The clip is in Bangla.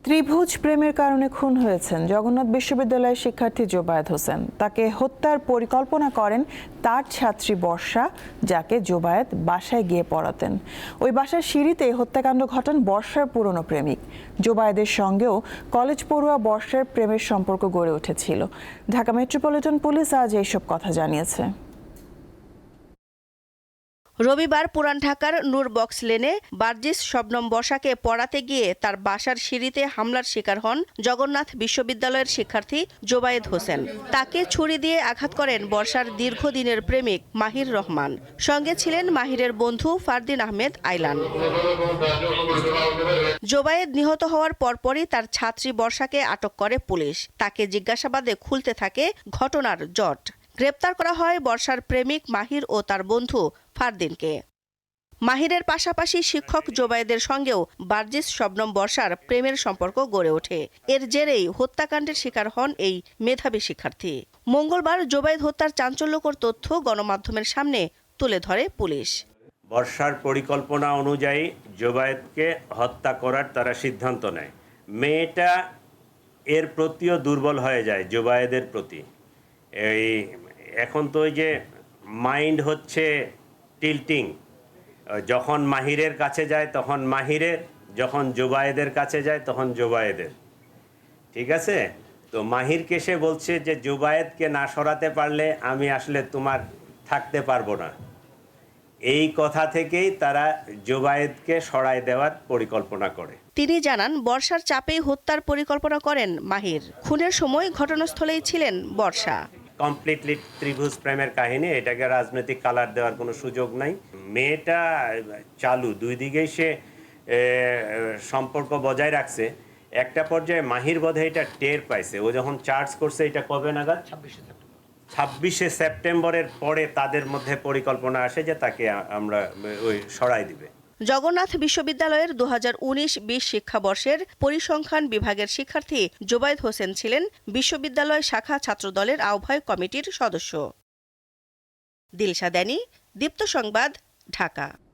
ত্রিভুজ প্রেমের কারণে খুন হয়েছেন জগন্নাথ বিশ্ববিদ্যালয়ের শিক্ষার্থী জোবায়েদ হোসেন। তাকে হত্যার পরিকল্পনা করেন তার ছাত্রী বর্ষা, যাকে জোবায়েদ বাসায় গিয়ে পড়াতেন। ওই বাসার সিঁড়িতে হত্যাকাণ্ড ঘটান বর্ষার পুরনো প্রেমিক। জোবায়েদের সঙ্গেও কলেজ পড়ুয়া বর্ষার প্রেমের সম্পর্ক গড়ে উঠেছিল। ঢাকা মেট্রোপলিটন পুলিশ আজ এইসব কথা জানিয়েছে। রবিবার পুরান ঢাকার নূর বক্স লেনে বার্জিস শবনম বর্ষাকে পড়াতে গিয়ে তার বাসার সিঁড়িতে হামলার শিকার হন জগন্নাথ বিশ্ববিদ্যালয়ের শিক্ষার্থী জোবায়েদ হোসেন। তাকে ছুরি দিয়ে আঘাত করেন বর্ষার দীর্ঘদিনের প্রেমিক মাহির রহমান। সঙ্গে ছিলেন মাহিরের বন্ধু ফারদিন আহমেদ আইলান। জোবায়েদ নিহত হওয়ার পরপরই তার ছাত্রী বর্ষাকে আটক করে পুলিশ। তাকে জিজ্ঞাসাবাদে খুলতে থাকে ঘটনার জট। গ্রেপ্তার করা হয় বর্ষার প্রেমিক মাহির ও তার বন্ধু ফারদিনকে। মাহিরের পাশাপাশি শিক্ষক জোবায়েদের সঙ্গেও বার্জিস শবনম বর্ষার প্রেমের সম্পর্ক গড়ে ওঠে। এর জেরেই হত্যাকাণ্ডের শিকার হন এই মেধাবী শিক্ষার্থী। মঙ্গলবার জোবায়েদ হত্যার চাঞ্চল্যকর তথ্য গণমাধ্যমের সামনে তুলে ধরে পুলিশ। বর্ষার পরিকল্পনা অনুযায়ী জোবায়েদকে হত্যা করার তারা সিদ্ধান্ত নেয়। মেয়েটা এর প্রতিও দুর্বল হয়ে যায় জোবায়েদের প্রতি। এখন তো ওই যে মাইন্ড হচ্ছে টিল্টিং, যখন মাহিরের কাছে যায় তখন মাহিরের, যখন জোবায়েদের কাছে যায় তখন জোবায়েদের। ঠিক আছে, তো মাহিরকে সে বলছে যে জোবায়েদকে না সরাতে পারলে আমি আসলে তোমার থাকতে পারবো না। এই কথা থেকেই তারা জোবায়েদকে সরায় দেওয়ার পরিকল্পনা করে। তিনি জানান বর্ষার চাপেই হত্যার পরিকল্পনা করেন মাহির। খুনের সময় ঘটনাস্থলেই ছিলেন বর্ষা। কমপ্লিটলি ত্রিভুজ প্রেমের কাহিনী, এটাকে রাজনৈতিক কালার দেওয়ার কোনো সুযোগ নাই। মেয়েটা চালু, দুই দিকেই সে সম্পর্ক বজায় রাখছে। একটা পর্যায়ে মাহির বোধহয় এটা টের পাইছে, ও যখন চার্জ করছে এটা কবে নাগাদ, 26শে সেপ্টেম্বরের পরে তাদের মধ্যে পরিকল্পনা আসে যে তাকে আমরা ওই সরাই দিবে। জগন্নাথ বিশ্ববিদ্যালয়ের 2019-20 শিক্ষাবর্ষের পরিসংখ্যান বিভাগের শিক্ষার্থী জোবায়েদ হোসেন ছিলেন বিশ্ববিদ্যালয় শাখা ছাত্রদলের আহ্বায়ক কমিটির সদস্য। দিলশা দ্যানি, দীপ্ত সংবাদ, ঢাকা।